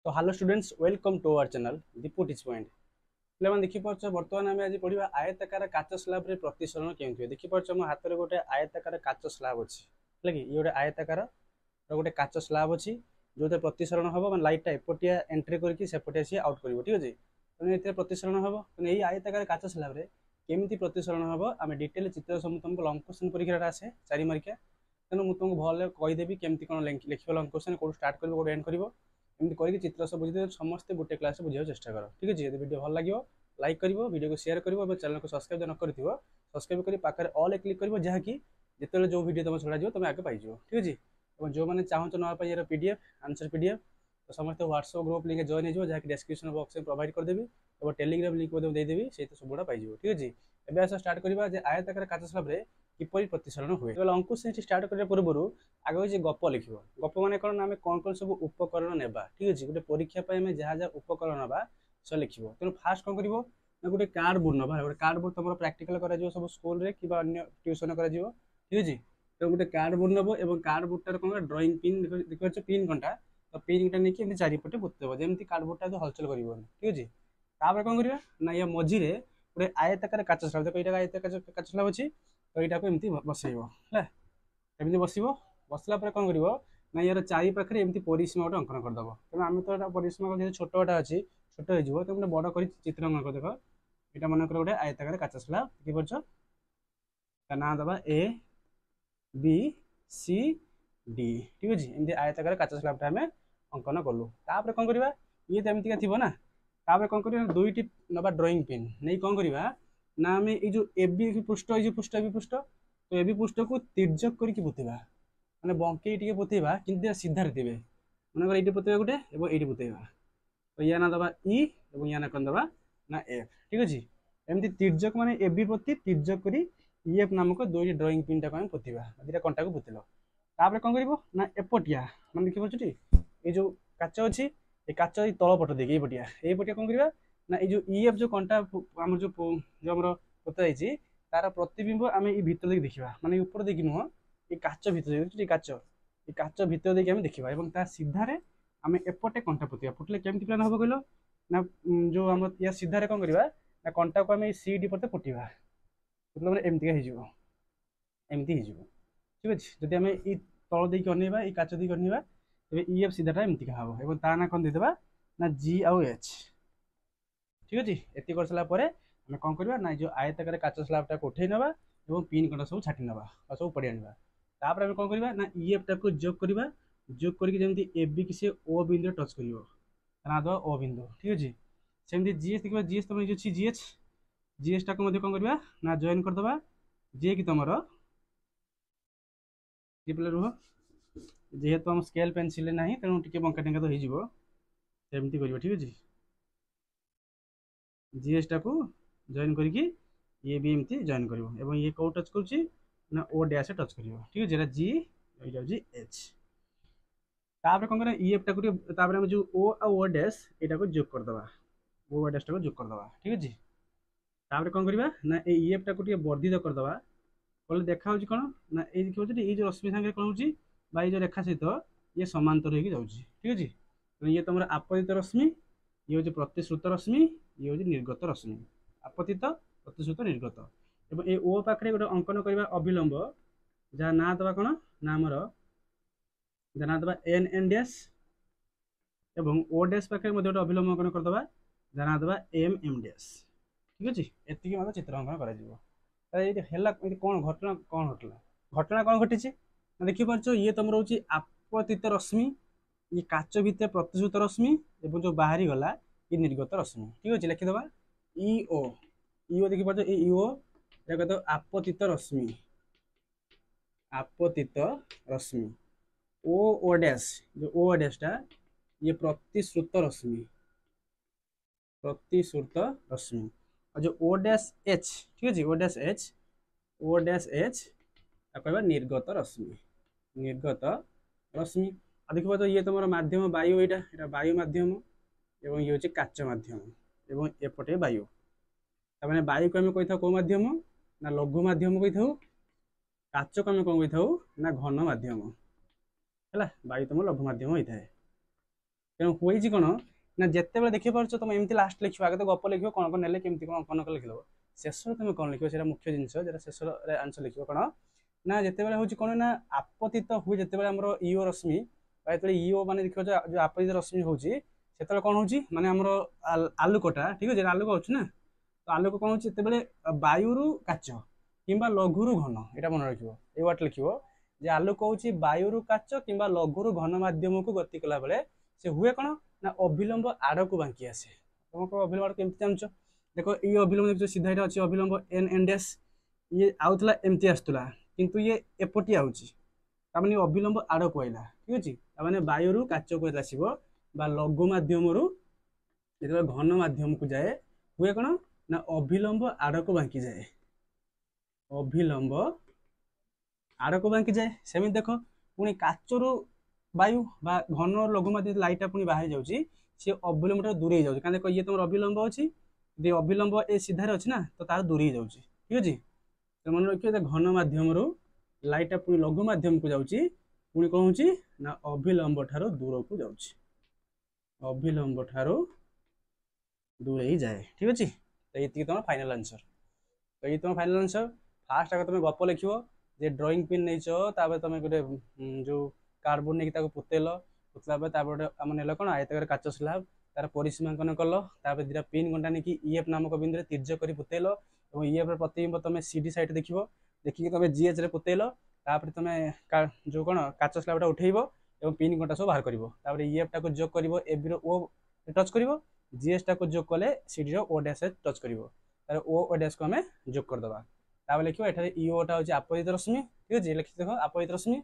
तो hello students, welcome to our channel Deepu teach point. पे देखी पार्छ बर्तमान आम आज पढ़ा आयताकार काच स्लाब रे प्रतिसरण केमती हुए। देखी पार्छ मो हाथ में गोटे आयताकार काच स्लाब अच्छी है कि ये गोटे आयताकार गोटे काच स्लाब अच्छी जो प्रतिसरण हम मैं लाइटा एपटिया एंट्री करके सेपटिया सी आउट कर ठीक अच्छे तेनाली ये प्रतिसरण हम तेनाली आयताकार काच स्लाब रे केमी प्रतिसरण हम आम डिटेल चित्र सब तुमको लंग क्वेश्चन परीक्षा आसे 4 मार्किया तेणु मुझे तुमको भल कहीदेवी केमती कौन लिख लंग क्वेश्चन कौट स्टार्ट कर कौट एंड कर एमती करके चित्र सब बुझे समस्त गोटे क्लास बुझे चेष्टा कर ठीक अच्छे। यदि वीडियो भल लगे लाइक कर वीडियो को शेयर कर चैनल को सब्सक्राइब न कर सब्सक्राइब कर पाखे ऑल क्लिक कर जहाँकि जिते जो वीडियो तुम छड़ा तुम आगे पाई ठीक अच्छे। और जो मैंने चाहूँ नापी यार पीडीएफ आंसर पीडीएफ तो समस्त व्हाट्सएप ग्रुप लिंक जॉइन हो जहाँकि डिस्क्रिप्शन बॉक्स में प्रोवाइड करदेवी और टेलीग्राम लिंक देदेवी से सब गुड़ा पाई ठीक अच्छे। एवं आस स्टार्ट करवा आयताकार काच स्लाब रे किपरि प्रतिसरण हुए। अंकुश स्टार्ट करने पूर्व आगे होची गप लिख गप माने कौन आम कौन कौन सब उपकरण नेबा ठीक अच्छे। गोटे परीक्षा जहाँ जहाँ उपकरण नवा सब लिख तेणु फास्ट कौन कर गोटे कार्ड बोर्ड नवा गोटे कार्ड बोर्ड तुम प्राक्टिकल कर सब स्कूल रे कि ट्यूशन कर ठीक अच्छे। तो गोटे कार्ड बोर्ड नब और कार्ड बोर्ड कौन ड्रॉइंग पिन देखिए पिन कंटा तो पिन कंटा नहीं चारिपटे पोतदेव जमी कार्ड बोर्ड तो हलचल कर ठीक अच्छे। तापर कौन करवा ना या मझीरे गोटे आयताकार काच स्लाब देख ये आयताकार काच स्लाब अच्छी तो यहाँ को एमती बसइब है एमती बस बसला कौन कर ना यार चारि पाखे एमती परिसीमा गोटे अंकन करदेव तेनाली आम तो यहाँ परिसीमा जो छोटा अच्छी छोट हो तो बड़ कर चित्र अंकन कर देख यहाँ मन कर गोटे आयताकार काच स्लाब देखिए ना दबा ए बी सी डी ठीक अच्छे। एमती आयताकार काच स्लाबटा आम अंकन कलु तापर कौन करवा ये तो एमती थी ना तापर कौन कर दुईटी नवा ड्रॉइंग पिन नहीं कौन करवा ना आम ये जो एबी पृष्ठ ये पृष्ठ एबी पृष्ठ तो एबी पृष्ठ को तिर्यक करके पोतेबा मैंने बंकई टे पोतेबा कि सीधार थे मन ये पोतेबा गोटे और ये पोतेबा तो या ना दबा इ और या ना कौन दबा ना एफ ठीक अच्छे। एमती तिर्यक माने एबी प्रति तिर्यक कर एफ नामक दुईटी ड्रॉइंग पिन टाक पोतेबा दुटा कंटा को पोतेल तापर कौन कर ना एपटिया मैंने देखी पार्टी ये जो काच अच्छी ये काच तलपट देखिए ये पटिया कौन करवा ना ये जो ईएफ जो कंटा आम जो आम पोता जाइए तार प्रतिबिंब आम ये भितर देखिए देखा माने ऊपर देखिए नुह ये काच भितर काच भितर देखिए आम देखा और तार सीधार आम एपटे कंटा पोता पोतले केमती प्लान हम कहल ना जो आम या सीधार कौन करवा ना कंटा को आम सी डी पते पोटिबा मतलब एमती एमती ठीक अच्छे। जब आम ये तल देकी अनेबा ये काच देकी अनेबा तेज ईएफ सीधाटा एमती हम और ता ना कौन देदेबा ना जी आउ एच ठीक अच्छे। ये कर सारापर आम कौन करवा ना जो आयताकार काच स्लाबटा को उठे ना और पिन कंटा सब छाटी ना सब पड़ी आना तापर आम कौन करवा ना ईएफ टाक जोग करवा जोग करके जमी एबी की सी ओ बिंदु टच कर ना दवा ओ बिंदु ठीक अच्छे। सेमती जीएस देखा जीएस तुम जो जीएच जीएस टाक कौन करवा ना जॉइन करदे जी कि तुम पे रुह जेहेतु आम स्केल पेनसिल ना तेणु टी बंका टेंका तो होमती कर ठीक अच्छे। जीएस टाक जॉइन करके ये भी एमती जॉइन कर ये कौ टच कर ओ डैश टच कर ठीक अच्छे जी जी एच तापर कौन कर ईएफ टाक जो ओ आ डैश यहाँ को जोग करदे ओ डैश टाक जोग करदे ठीक अच्छे। तापर कौन करवा ना ईएफ टाक वर्धित करदे कल देखा कौन ना ये देखिए ये जो रश्मि सागर कौन हो जो रेखा सहित ये समांतर हो ठीक अच्छे। तो ये तुम आपतित रश्मि ये हूँ प्रतिश्रुत रश्मि ये हूँ निर्गत रश्मि आपतित प्रतिश्रुत निर्गत और ये ओ पाखे गोटे अंकन करवा अभिलंब जहाँ ना दबा कौन ना आमर ना दबा एन एन डैश और ओ डैश पाखे गोटे अभिलंब अंकन करदे जहाँ ना दबा एम एम डैश ठीक अच्छे। एति मतलब चित्र अंकन कर कौन घटना घटना कौन घटी देखिपार ये तुम रोचे आपतित रश्मि ये काच भितर प्रतिश्रुत रश्मि और जो बाहरी गला ये निर्गत रश्मि ठीक अच्छे। लिखिदबा इओ इओ देखिपार इओ कहते आपतित रश्मि आपतित रश्मि ओ डैश जो ओ डैशटा ये प्रतिश्रुत रश्मि प्रतिश्रुत रश्मि और जो ओ डैश एच ठीक अच्छे ओ डैश एच कहवा निर्गत रश्मि निर्गत रश्मि देखो तो ये तुम मध्यम वायु यहाँ वायु मध्यम और ये हूँ काच मध्यम और एपटे वायु तमें वायु को आम कही कौ मध्यम ना लघु मध्यम कही था काच को आम कौन कही था ना घन मध्यम है वायु तुम लघु मध्यम होता है तेणु हुई कौन ना जिते देखी पार्छ तुम एमती लास्ट लिख आगे तो गप लिख कौन कौन ने केमती कौन अंकन कले लिखिदेव शेष तुम कौन लिख मुख्य जिन जो शेष आंसर लिख कौन ना जिते हूँ कौन ना आपतित हुए जिते आम ईओ रश्मि जो ईओ माने देखो जो आपतित रश्मि हूँ से कौन हो माने आमर आलोकटा ठीक है आलोक अच्छे ना तो आलोक कौन हो वायु काच कि लघु घन यहाँ मन रख ये वाट लिख जे आलोक हूँ वायु काच कि लघु घन मध्यम को गति कला बेले से हुए कौन ना अभिलंब आड़ को बांकी आसे तुमको अभिलंब आड़ केमती जानच देख ये अभिलंब देखो सीधा यहाँ अच्छे अभिलंब एन एन डैश ये आउला एमती आसला किंतु ये एपटी आने अभिलंब आड़ को आइला ठीक अच्छे मैंने वायु काच को आसो लघु मध्यम जो घन मध्यम को जाए हुए कौन ना अभिलंब आड़ को बांकी जाए अभिलंब आड़ को बांकी जाए सेमती देख पुणी काचरू वायु बा घन लघु मध्यम लाइटा पुणी बाहरी जाऊँगी सी अभिलंब दूरे जाऊँगी कहीं देख ये तुम अभिलंब अच्छी अभिलंब ए सीधार अच्छी ना तो तार दूरे जाऊँगी ठीक अच्छे तो मन रखिए घन मध्यम लाइटा पुणी लघु मध्यम को जाऊँगी पुणी कौन हो ना अभिलंब ठारो दूर को जाऊँगी अभिलंब ठारो दूर ही जाए ठीक अच्छे तो ये तुम फाइनल आंसर तो ये तुम फाइनल आंसर फास्ट आगे तुम गप लिख जे ड्रॉइंग पिन नहीं तापर तुम गोटे जो कार्डबोर्ड नहीं पुतेल पुतला गोटे आम ने कौन आयताकार काच स्लाब तार परिसीमांकन कल दुटा पिन गंटा नहीं ईएफ नामक बिंदु तीर्ज कर पुतेल और ईएफ प्रतिबिंब तुम सीडी साइड देखिए तुम जीएच रे पुतेल तापर तुम जो कौन काच स्लाबटा उठेब और पिन गंटा सब बाहर कर ईएफ टाक जोग कर एबी ओ टच कर जीएस टाक जोग कले सीडी ओ डैश टच कर ओ डैश को आम जोग करदे तापर लिखो ये ईओटा हूँ आपतित रश्मि ठीक अच्छे लिखी देख आपतित रश्मि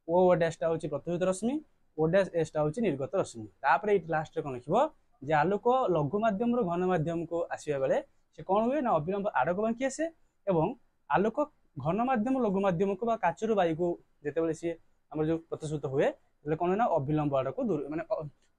ओ डैशटा हूँ प्रतिफलित रश्मि ओ डैश एसटा हूँ निर्गत रश्मि तापर ये लास्ट कौन लिख जे आलोक लघु मध्यम घन मध्यम को आसवा बेले से कौन हुए ना अविलंब आड़ को बांकी आसे और आलोक घन मध्यम लघु मध्यम को काचर वायु को जिते सी आम जो प्रतिश्रुत हुए कौन ना अविलंब आड़ को दूर माने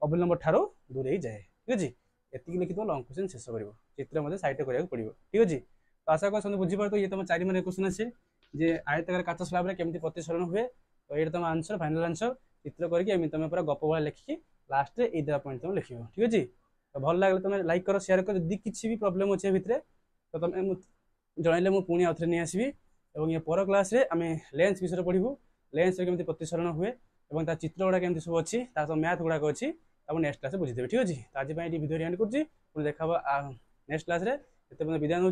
अविलंब ठारो दूर ही जाए ठीक अच्छे एति लिखिद लंग क्वेश्चन शेष कर चित्र सैड करा पड़ो ठीक अच्छे तो आशा कर बुझीपार तो ये तुम 4 मार्क क्वेश्चन अच्छे जे आयताकार काच स्लाब रे केमती प्रतिसरण हुए तो ये तुम आंसर फाइनल आंसर चित्र करके तुम पूरा गप भाई लिखिकी लास्ट रे ये पॉइंट तुम लिख ठीक अच्छे तो भल लगे तुम लाइक कर शेयर कर यदि किसी भी प्रॉब्लम अच्छे भितर तो तुम जनइले मुझे पुणी आउे नहीं आसबि और ये पर क्लास रे आम लेंस विषय पढ़ू लेंस केमती प्रतिसरण हुए और ता चित्र गुड़ा केमती सब अच्छी सब मैथ गुड़ाक अच्छी नेक्स्ट क्लास बुझीदेवी ठीक अच्छे तो आज भिडियो एंड कर देखा नेक्स्ट क्लास रे विदाय नौ।